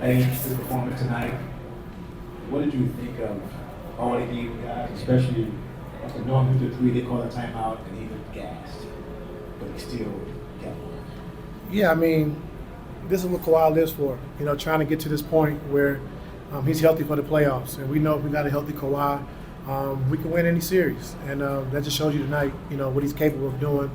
heading into the performance tonight. What did you think of all the game guys, especially after knowing the three, they called a timeout and he looked gassed, but he still got one. Yeah, I mean, this is what Kawhi lives for. Trying to get to this point where he's healthy for the playoffs, and we know if we got a healthy Kawhi, we can win any series, and that just shows you tonight, what he's capable of doing.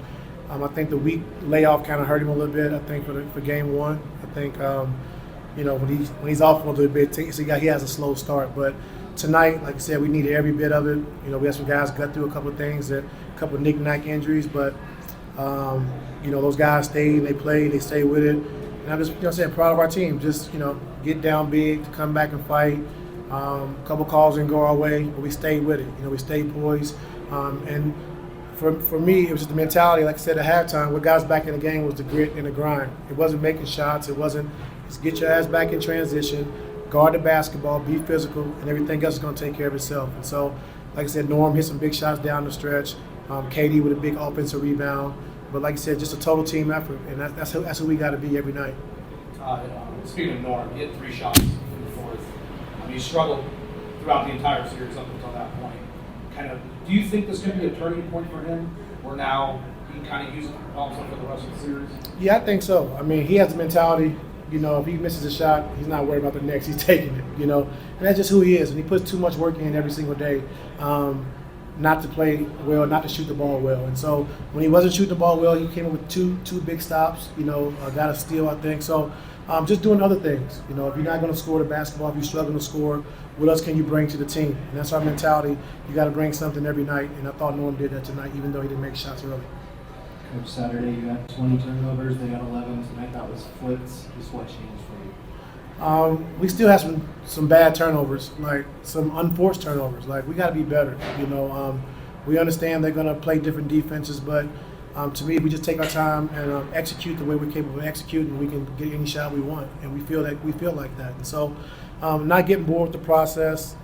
I think the week layoff kind of hurt him a little bit. I think for game one, I think when he's off a little bit, so he has a slow start. But tonight, like I said, we needed every bit of it. We had some guys got through a couple of things, a couple of knick-knack injuries, but those guys stayed, they played, they stayed with it. And I'm just proud of our team. Just get down big, to come back and fight. A couple calls didn't go our way, but we stayed with it. We stayed poised. And for me, it was just the mentality. Like I said at halftime, what got us back in the game was the grit and the grind. It wasn't making shots. It wasn't just get your ass back in transition, guard the basketball, be physical, and everything else is going to take care of itself. And so, like I said, Norm hit some big shots down the stretch. KD with a big offensive rebound. But like I said, just a total team effort, and that's who we got to be every night. Speaking of Norm, he hit 3 shots in the fourth. He struggled throughout the entire series up until that point. Do you think this could be a turning point for him, where now he can kind of use it to propel himself for the rest of the series? Yeah, I think so. I mean, he has the mentality. If he misses a shot, he's not worried about the next. He's taking it. And that's just who he is. And he puts too much work in every single day. Not to play well, not to shoot the ball well. And so when he wasn't shooting the ball well, he came up with two big stops, got a steal, I think. So just doing other things. If you're not going to score the basketball, if you're struggling to score, what else can you bring to the team? And that's our mentality. You got to bring something every night. And I thought Norm did that tonight, even though he didn't make shots early. Coach, Saturday you had 20 turnovers, they got 11. Tonight that was flips. Just what changed for you? We still have some bad turnovers, like some unforced turnovers. Like, we got to be better. We understand they're going to play different defenses, but to me, we just take our time and execute the way we're capable of executing. We can get any shot we want, and we feel like that. And so, not getting bored with the process.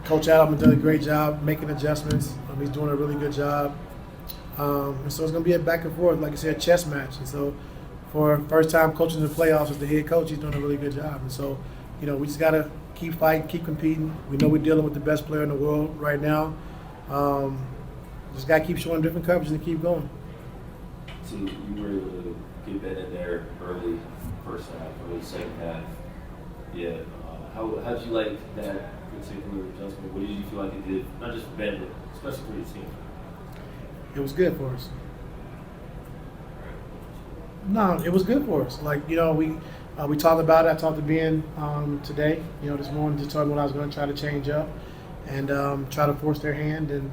Coach Adam has done a great job making adjustments. He's doing a really good job. And so it's going to be a back and forth, like I said, chess match. And so for first time coaching the playoffs as the head coach, he's doing a really good job. And so, we just got to keep fighting, keep competing. We know we're dealing with the best player in the world right now. Just got to keep showing different coverage and keep going. So you were able to get Ben in there early first half, early second half. Yeah. How did you like that particular adjustment? What did you feel like it did, not just for Ben, but especially for your team? It was good for us. No, it was good for us. Like, we talked about it. I talked to Ben today, this morning, just told me what I was going to try to change up and try to force their hand, and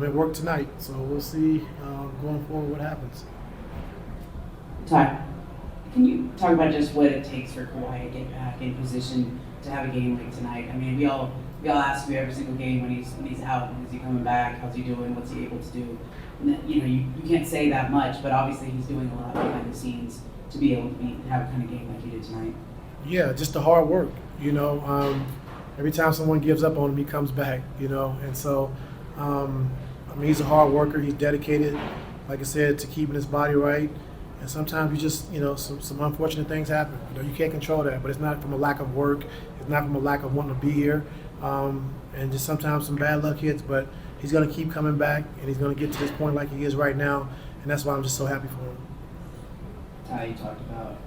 it worked tonight. So we'll see going forward what happens. Ty, can you talk about just what it takes for Kawhi to get back in position to have a game like tonight? I mean, we all ask you every single game when he's out, when is he coming back, how's he doing, what's he able to do? And that, you can't say that much, but obviously he's doing a lot behind the scenes to be able to have a kind of game like he did tonight. Yeah, just the hard work. Every time someone gives up on him, he comes back. And so, he's a hard worker. He's dedicated, like I said, to keeping his body right. And sometimes you just, some unfortunate things happen. You can't control that, but it's not from a lack of work. It's not from a lack of wanting to be here. And just sometimes some bad luck hits, but he's going to keep coming back, and he's going to get to this point like he is right now, and that's why I'm just so happy for him. Ty, you talked about,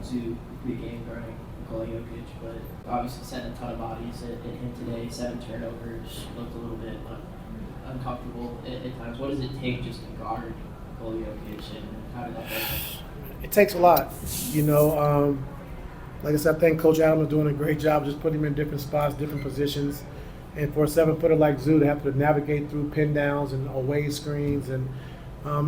Zoo pre-game guarding Nikola Jokic, but obviously sent a ton of bodies at him today, 7 turnovers, looked a little bit uncomfortable at times. What does it take just to guard Nikola Jokic, and how did that happen? It takes a lot, Like I said, I think Coach Adam is doing a great job just putting him in different spots, different positions. And for a 7-footer like Zoo to have to navigate through pin downs and away screens, and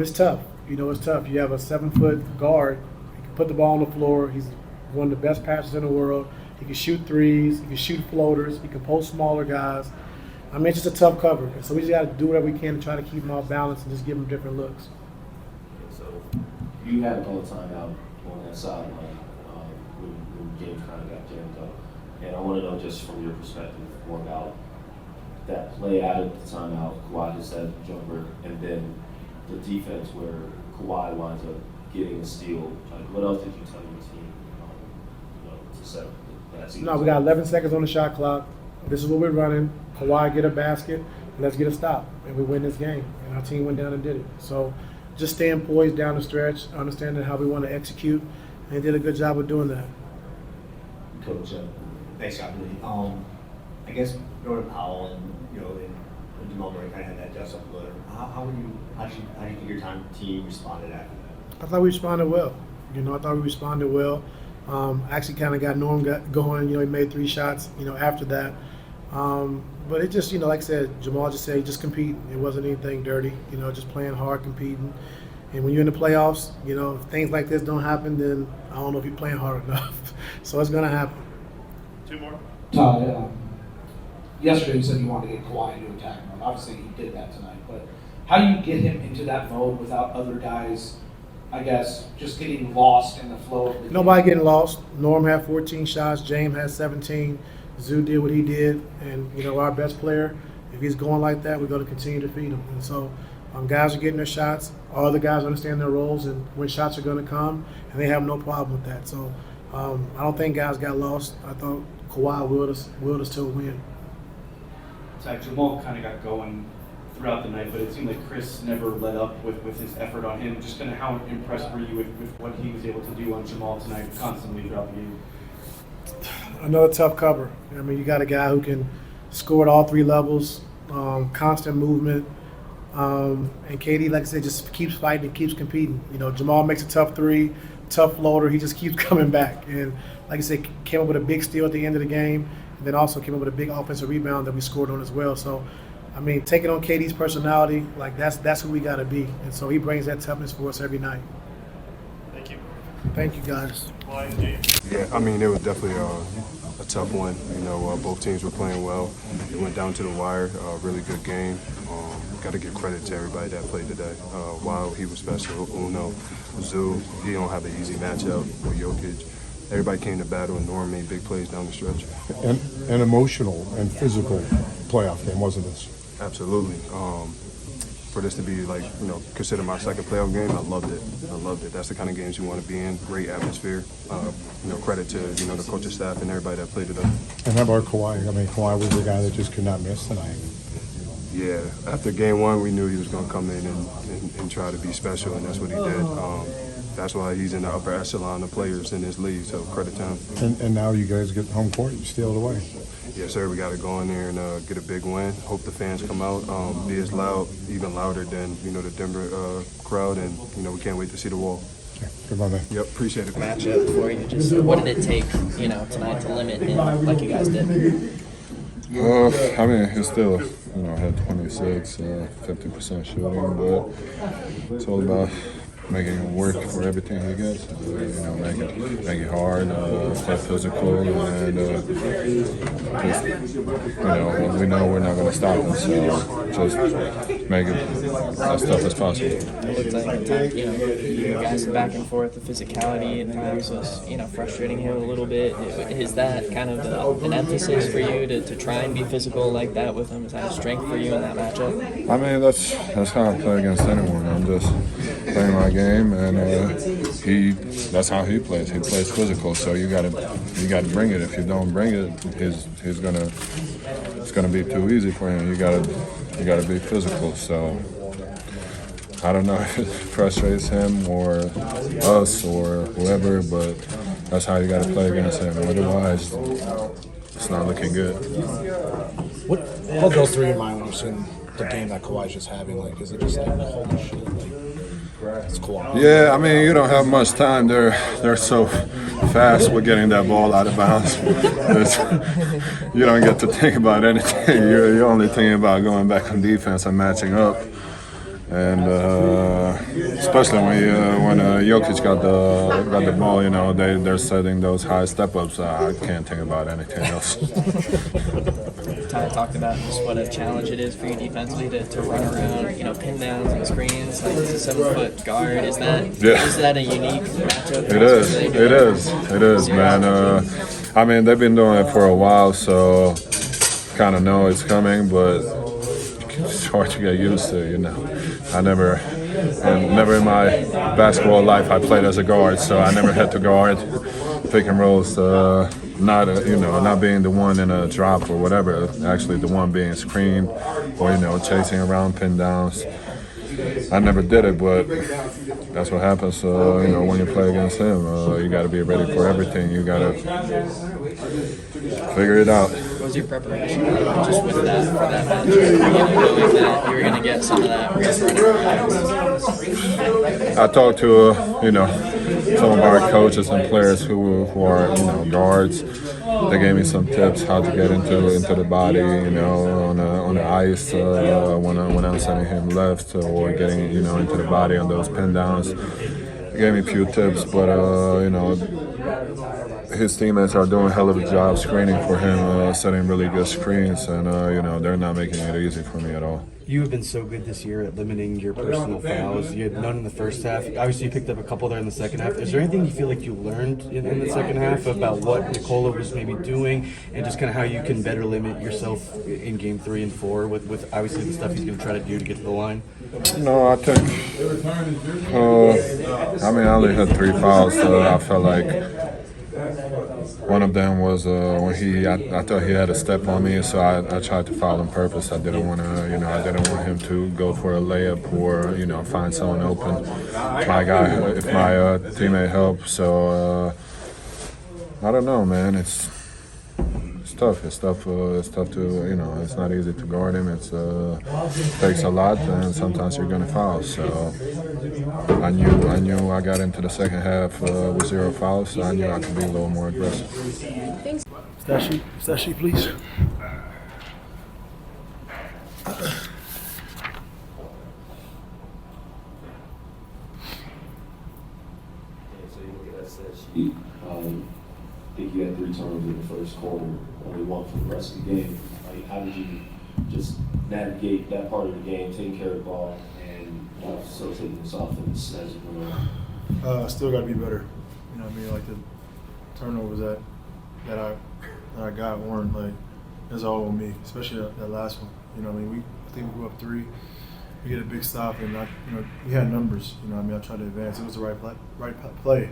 it's tough. It's tough. You have a 7-foot guard. He can put the ball on the floor. He's one of the best passers in the world. He can shoot threes. He can shoot floaters. He can post smaller guys. It's just a tough cover. So we just got to do whatever we can to try to keep him off balance and just give him different looks. So you had to call a timeout on that sideline when games kind of got jammed up. And I want to know, just from your perspective, more about that play out of the timeout. Kawhi hits that jumper, and then the defense where Kawhi winds up getting a steal. Like, what else did you tell your team, to set up that season? No, we got 11 seconds on the shot clock. This is what we're running. Kawhi get a basket, and let's get a stop, and we win this game. And our team went down and did it. So just staying poised down the stretch, understanding how we want to execute, and did a good job of doing that. Coach, thanks, Scott. I guess Norman Powell and Jamal Murray kind of had that dust up a little. How do you think your team responded after that? I thought we responded well. I thought we responded well. Actually kind of got Norm going. He made 3 shots, after that. But it just, like I said, Jamal just said, just compete. It wasn't anything dirty, just playing hard, competing. And when you're in the playoffs, if things like this don't happen, then I don't know if you're playing hard enough. So it's going to happen. 2 more. Todd, yesterday you said you wanted to get Kawhi into attack mode. Obviously he did that tonight. But how do you get him into that mode without other guys, I guess, just getting lost in the flow of the game? Nobody getting lost. Norm had 14 shots. James had 17. Zoo did what he did. And, our best player, if he's going like that, we're going to continue to feed him. And so guys are getting their shots. All the guys understand their roles and when shots are going to come, and they have no problem with that. So I don't think guys got lost. I thought Kawhi willed us to a win. Jamal kind of got going throughout the night, but it seemed like Kris never let up with his effort on him. Just kind of how impressed were you with what he was able to do on Jamal tonight constantly throughout the game? Another tough cover. You got a guy who can score at all 3 levels, constant movement. And KD, like I said, just keeps fighting and keeps competing. Jamal makes a tough 3, tough floater. He just keeps coming back. And like I said, came up with a big steal at the end of the game, and then also came up with a big offensive rebound that we scored on as well. So, taking on KD's personality, that's who we got to be. And so he brings that toughness for us every night. Thank you. Thank you, guys. Yeah, it was definitely a tough one. Both teams were playing well. It went down to the wire. Really good game. Got to give credit to everybody that played today. While he was special, Uno, Zoo, he don't have an easy matchup with Jokic. Everybody came to battle, and Norm made big plays down the stretch. An emotional and physical playoff game, wasn't this? Absolutely. For this to be considered my second playoff game, I loved it. That's the kind of games you want to be in. Great atmosphere. Credit to the coaching staff and everybody that played today. And how about Kawhi? Kawhi was the guy that just could not miss tonight. Yeah, after game 1, we knew he was going to come in and try to be special, and that's what he did. That's why he's in the upper echelon of players in this league, so credit to him. And now you guys get home court, you steal it away. Yes, sir. We got to go in there and get a big win. Hope the fans come out, be as loud, even louder than the Denver crowd, and we can't wait to see the wall. Okay, good one, man. Yep, appreciate it. Matchup for you. Just what did it take, tonight to limit him like you guys did? He still, had 26, 50% shooting, but it's all about making it work for everything he gets. Make it hard, play physical, and just, we know we're not going to stop him, so just make it as tough as possible. It looked like you guys back and forth, the physicality at times was, frustrating him a little bit. Is that kind of an emphasis for you to try and be physical like that with him? Is that a strength for you in that matchup? That's how I play against anyone. I'm just playing my game, and that's how he plays. He plays physical, so you got to bring it. If you don't bring it, it's gonna be too easy for him. You got to be physical. So I don't know if it frustrates him or us or whoever, but that's how you got to play against him. Otherwise, it's not looking good. What goes through your mind when you're seeing the game that Kawhi's just having? Is it just holy shit, it's Kawhi? Yeah, you don't have much time. They're so fast with getting that ball out of bounds. You don't get to think about anything. You're only thinking about going back on defense and matching up. And especially when Jokic got the ball, they're setting those high step ups. I can't think about anything else. Ty talked about just what a challenge it is for you defensively to run around, pin downs and screens. Like he's a 7-foot guard. Is that a unique matchup? It is, man. They've been doing it for a while, so kind of know it's coming, but it's hard to get used to, I never in my basketball life, I played as a guard, so I never had to guard pick and rolls. Not being the one in a drop or whatever, actually the one being screened or chasing around pin downs. I never did it, but that's what happens. When you play against him, you got to be ready for everything. You got to figure it out. What was your preparation just with that for that match? Knowing that you were going to get some of that. I talked to some of our coaches and players who are guards. They gave me some tips how to get into the body, on the ice when I'm sending him left or getting into the body on those pin downs. They gave me a few tips, but his teammates are doing a hell of a job screening for him, setting really good screens, and they're not making it easy for me at all. You have been so good this year at limiting your personal fouls. You had none in the first half. Obviously, you picked up a couple there in the second half. Is there anything you feel like you learned in the second half about what Nikola was maybe doing and just kind of how you can better limit yourself in game 3 and 4 with obviously the stuff he's going to try to do to get to the line? No, I think, I only had 3 fouls, so I felt like one of them was when I thought he had a step on me, so I tried to foul on purpose. I didn't want him to go for a layup or find someone open. If my teammate helped, so I don't know, man. It's tough. It's tough to it's not easy to guard him. It takes a lot, and sometimes you're gonna foul. So I knew I got into the second half with 0 fouls, so I knew I could be a little more aggressive. Stat sheet, please. So you look at that stat sheet. I think you had 3 turnovers in the first quarter, only 1 for the rest of the game. How did you just navigate that part of the game, taking care of the ball, and facilitating this offense as it went on? Still got to be better. Like the turnovers that I got weren't that's all on me, especially that last one. I think we go up 3, we get a big stop, and we had numbers. I tried to advance. It was the right play.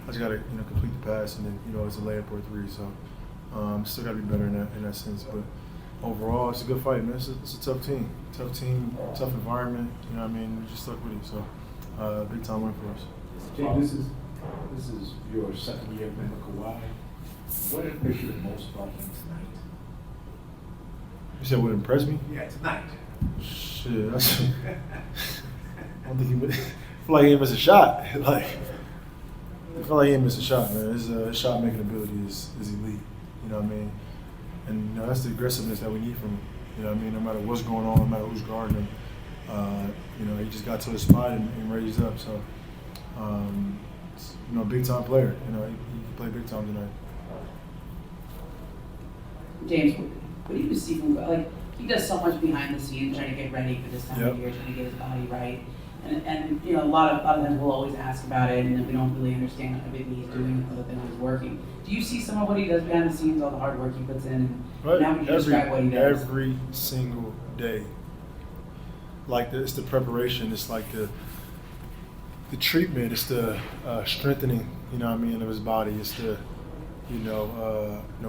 I just got to complete the pass, and then it's a layup or 3. So still got to be better in that sense. But overall, it's a good fight, man. It's a tough team, tough environment. We just stuck with it. So big time win for us. Jay, this is your second year playing with Kawhi. What impressed you the most about him tonight? You said what impressed me? Yeah, tonight. Shit, I don't think he would. I feel like he didn't miss a shot. I feel like he didn't miss a shot, man. His shot making ability is elite. And that's the aggressiveness that we need from him. No matter what's going on, no matter who's guarding him, he just got to his spot and raised up. So, big time player. He played big time tonight. James, what do you see from he does so much behind the scenes trying to get ready for this time of year, trying to get his body right. And a lot of times we'll always ask about it, and then we don't really understand everything he's doing other than he's working. Do you see some of what he does behind the scenes, all the hard work he puts in? Right. How would you describe what he does? Every single day. It's the preparation. It's like the treatment. It's the strengthening. Of his body. It's the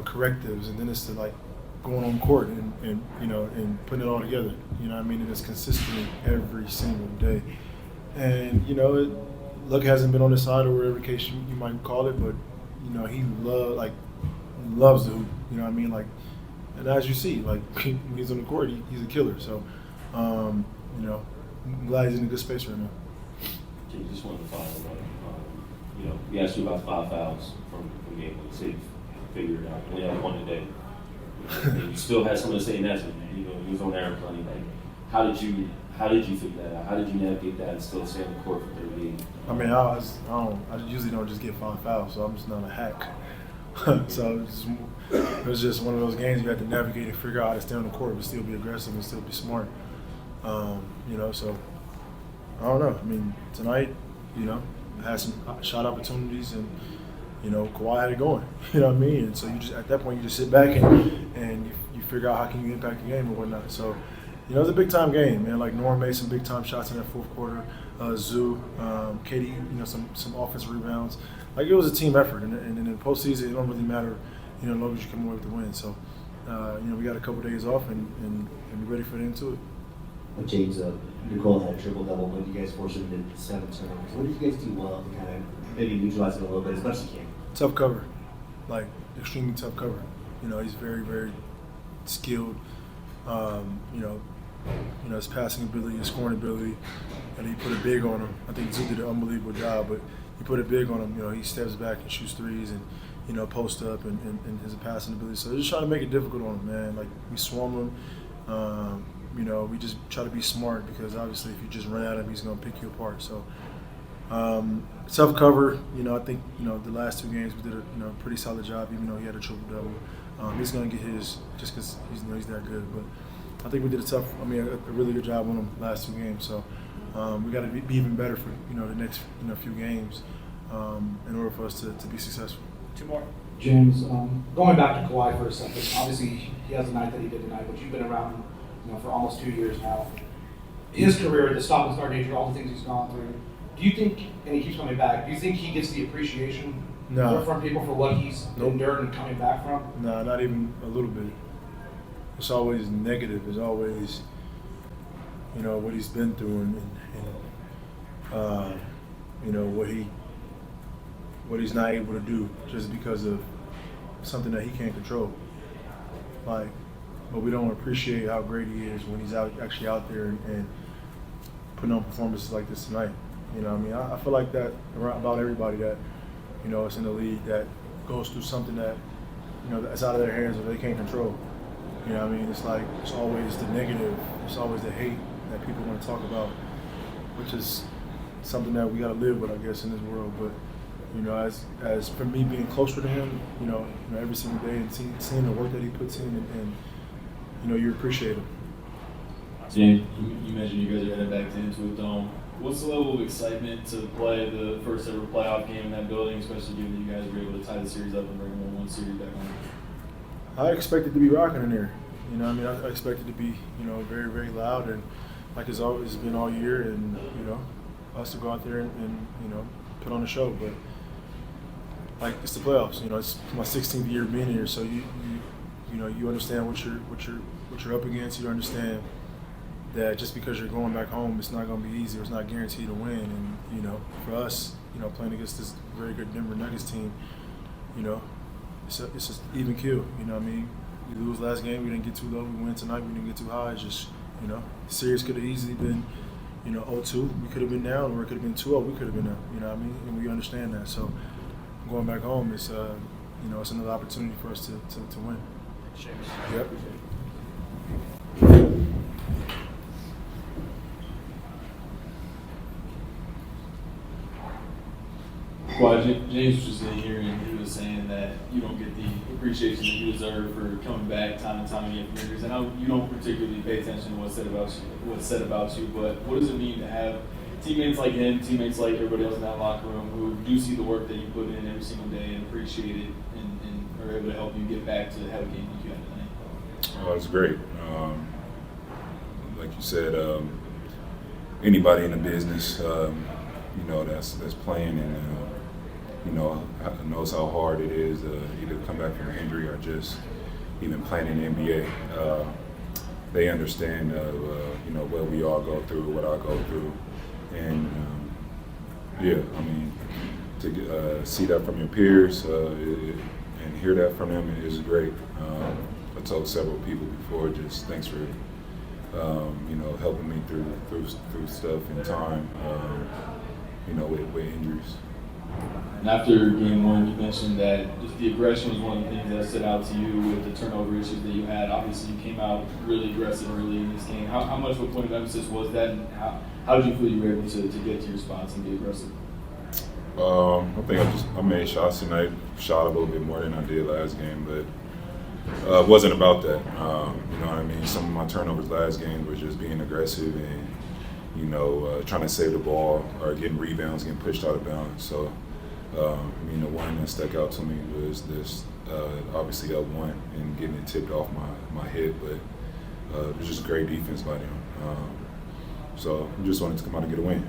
correctives, and then it's the going on court and putting it all together. And it's consistent every single day. And luck hasn't been on his side, or whatever case you might call it, but he loves the hoop. And as you see, when he's on the court, he's a killer. So I'm glad he's in a good space right now. Okay, just wanted to follow up. We asked you about 5 fouls from game 1. So you figured it out. We only had 1 today. You still had some of the same answers. You was on air plenty. How did you figure that out? How did you navigate that and still stay on the court for 38? I usually don't just get 5 fouls, so I'm just not a hack. So it was just one of those games you had to navigate and figure out how to stay on the court, but still be aggressive and still be smart. So I don't know. Tonight, I had some shot opportunities, and Kawhi had it going. And so you just at that point you just sit back and you figure out how can you impact the game or whatnot. So You know, it was a big time game, man. Like Norm made some big time shots in that fourth quarter. Zoo, Katie, you know, some offensive rebounds. Like it was a team effort, and in the postseason, it don't really matter, you know, as long as you come away with the win. So, you know, we got a couple days off and be ready for the end to it. Well, James, Nikola had a triple double, but you guys forced him to 7 turnovers. What did you guys do well to kind of maybe neutralize it a little bit as much as you can? Tough cover, like extremely tough cover. You know, he's very, very skilled. You know, his passing ability, his scoring ability, and he put it big on him. I think Zoo did an unbelievable job, but he put it big on him. You know, he steps back and shoots threes and, you know, post up and his passing ability. So just trying to make it difficult on him, man. Like, we swarm him. You know, we just try to be smart because obviously if you just run at him, he's going to pick you apart. So, tough cover. You know, I think, you know, the last 2 games we did a, you know, pretty solid job, even though he had a triple-double. He's going to get his just because he's that good. But I think we did a really good job on him last 2 games. So we got to be even better for, you know, the next, you know, few games in order for us to be successful. 2 more. James, going back to Kawhi for a second, obviously he has the night that he did tonight, but you've been around, you know, for almost 2 years now. His career, the stop and start nature, all the things he's gone through. Do you think, and he keeps coming back, do you think he gets the appreciation from people for what he's endured and coming back from? No, not even a little bit. It's always negative. It's always, you know, what he's been through and you know, what he's not able to do just because of something that he can't control. Like, but we don't appreciate how great he is when he's actually out there and putting on performances like this tonight. You know what I mean? I feel like that about everybody that, you know, is in the league that goes through something that, you know, that's out of their hands or they can't control. You know what I mean? It's like, it's always the negative, it's always the hate that people want to talk about, which is something that we got to live with, I guess, in this world. But, you know, as for me being closer to him, you know every single day and seeing the work that he puts in and you know, you appreciate him. James, you mentioned you guys are headed back to Intuit Dome. What's the level of excitement to play the first ever playoff game in that building, especially given that you guys were able to tie the series up and bring a 1-1 series back home? I expect it to be rocking in there. You know, I mean, I expect it to be, you know, very, very loud and like it's always been all year, and you know, us to go out there and you know, put on a show. But like, it's the playoffs. You know, it's my 16th year being here, so you know, you understand what you're up against. You understand that just because you're going back home, it's not going to be easy. It's not guaranteed to win. And you know, for us, you know, playing against this very good Denver Nuggets team, you know, it's just even kill. You know what I mean? We lose last game, we didn't get too low. We win tonight, we didn't get too high. It's just, you know, the series could have easily been, you know, 0-2. We could have been down, or it could have been 2-0. We could have been down. You know what I mean? And we understand that. So going back home, it's you know, it's another opportunity for us to win. Yep. Well, James was just in here and he was saying that you don't get the appreciation that you deserve for coming back time and time again from injuries. I know you don't particularly pay attention to what's said about you, but what does it mean to have teammates like him, teammates like everybody else in that locker room who do see the work that you put in every single day and appreciate it and are able to help you get back to have a game like you had tonight? Oh, it's great. Like you said, anybody in the business, you know, that's playing and you know, knows how hard it is either come back from an injury or just even playing in the NBA. They understand, you know, what we all go through, what I go through, and yeah, I mean, to see that from your peers and hear that from them is great. I told several people before, just thanks for you know, helping me through stuff in time, you know, with injuries. And after game one, you mentioned that just the aggression was one of the things that stood out to you with the turnover issues that you had. Obviously, you came out really aggressive early in this game. How much of a point of emphasis was that, and how did you feel you were able to get to your spots and be aggressive? I think I made shots tonight, shot a little bit more than I did last game, but it wasn't about that. You know what I mean? Some of my turnovers last game were just being aggressive and, you know, trying to save the ball or getting rebounds, getting pushed out of bounds. So, you know, one that stuck out to me was this, obviously up one and getting it tipped off my head. But it was just great defense by them. So we just wanted to come out and get a win.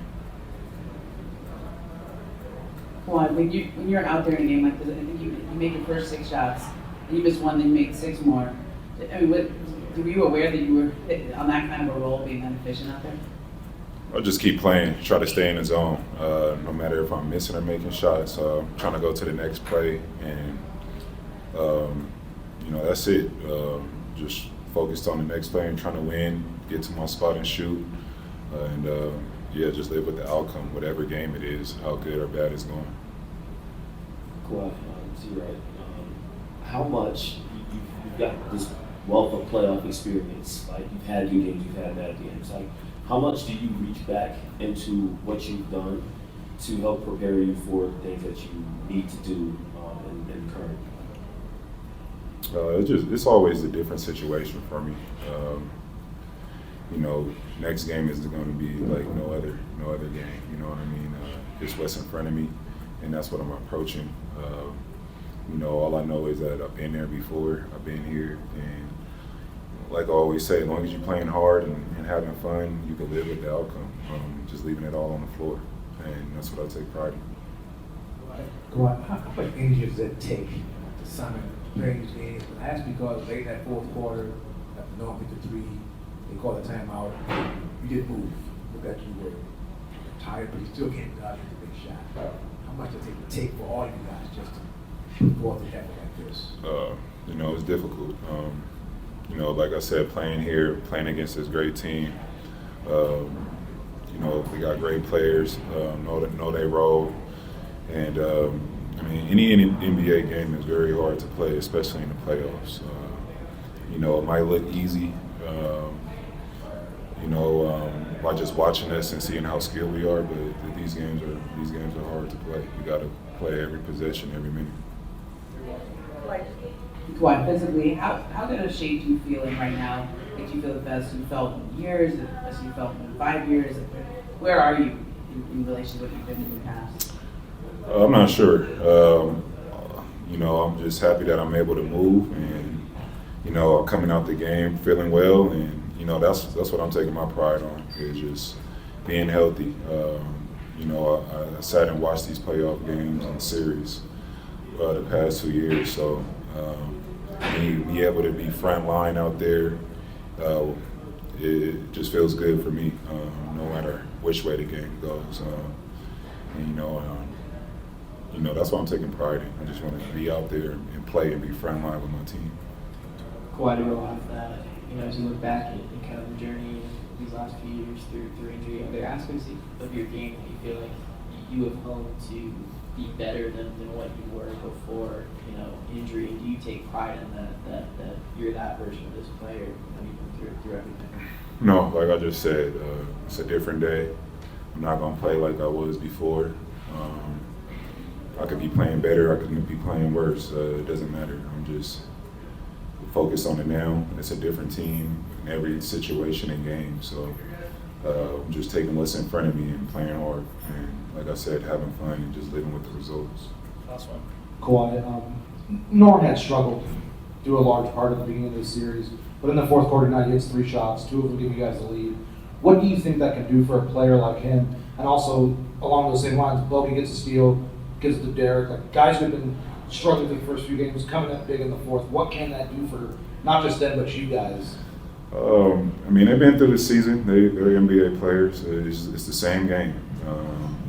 Kawhi, when you're out there in a game like this, I think you make your first 6 shots, and you miss one, then you make 6 more. I mean, were you aware that you were on that kind of a role, being that efficient out there? I'll just keep playing, try to stay in the zone. No matter if I'm missing or making shots, trying to go to the next play, and that's it. Just focused on the next play and trying to win, get to my spot and shoot, just live with the outcome, whatever game it is, how good or bad it's going. Kawhi, so you're right. How much you've got this wealth of playoff experience? Like, you've had good games, you've had bad games. Like, how much do you reach back into what you've done to help prepare you for the things that you need to do in current? It's always a different situation for me. Next game is going to be like no other game. You know what I mean? It's what's in front of me, and that's what I'm approaching. All I know is that I've been there before. I've been here, and like I always say, as long as you're playing hard and having fun, you can live with the outcome. Just leaving it all on the floor, and that's what I take pride in. Kawhi, how much energy does that take to summon playing these games? I ask because late in that fourth quarter, after knowing the 3, they called a timeout. You didn't move. Look at you were tired, but you still can't get out the big shot. How much does it take for all you guys just to put forth an effort like this? It's difficult. Like I said, playing here, playing against this great team. We got great players, know their role, and any NBA game is very hard to play, especially in the playoffs. It might look easy, by just watching us and seeing how skilled we are, but these games are hard to play. You got to play every possession, every minute. Kawhi, physically, how good a shape do you feel in right now? Do you feel the best you felt in years, the best you felt in 5 years? Where are you in relation to what you've been in the past? I'm not sure. I'm just happy that I'm able to move, and coming out the game feeling well, and that's what I'm taking my pride on, is just being healthy. I sat and watched these playoff games and series the past 2 years, so be able to be front line out there, it just feels good for me, no matter which way the game goes. That's what I'm taking pride in. I just want to be out there and play and be front line with my team. Kawhi, to go off that, as you look back at kind of the journey these last few years through injury, are there aspects of your game that you feel like you have honed to be better than what you were before, injury? And do you take pride in that you're that version of this player, even through everything? No, like I just said, it's a different day. I'm not going to play like I was before. I could be playing better, I could be playing worse. It doesn't matter. I'm just focused on it now. It's a different team in every situation and game. So I'm just taking what's in front of me and playing hard. And like I said, having fun and just living with the results. Last one. Kawhi, Norm had struggled through a large part of the beginning of the series, but in the fourth quarter tonight, he hits 3 shots, 2 of them give you guys the lead. What do you think that can do for a player like him? And also, along those same lines, Bogey gets a steal, gives it to Derek. Like, guys who have been struggling through the first few games, coming up big in the fourth. What can that do for not just them, but you guys? They've been through the season. They're NBA players. It's the same game.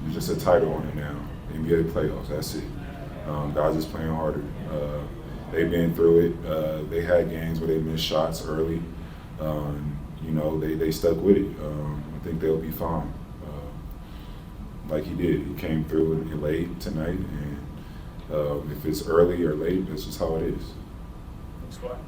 It's just a title on it now. NBA playoffs, that's it. Guys is playing harder. They've been through it. They had games where they missed shots early. They stuck with it. I think they'll be fine. Like he did. He came through it late tonight, and if it's early or late, that's just how it is. Thanks, Kawhi.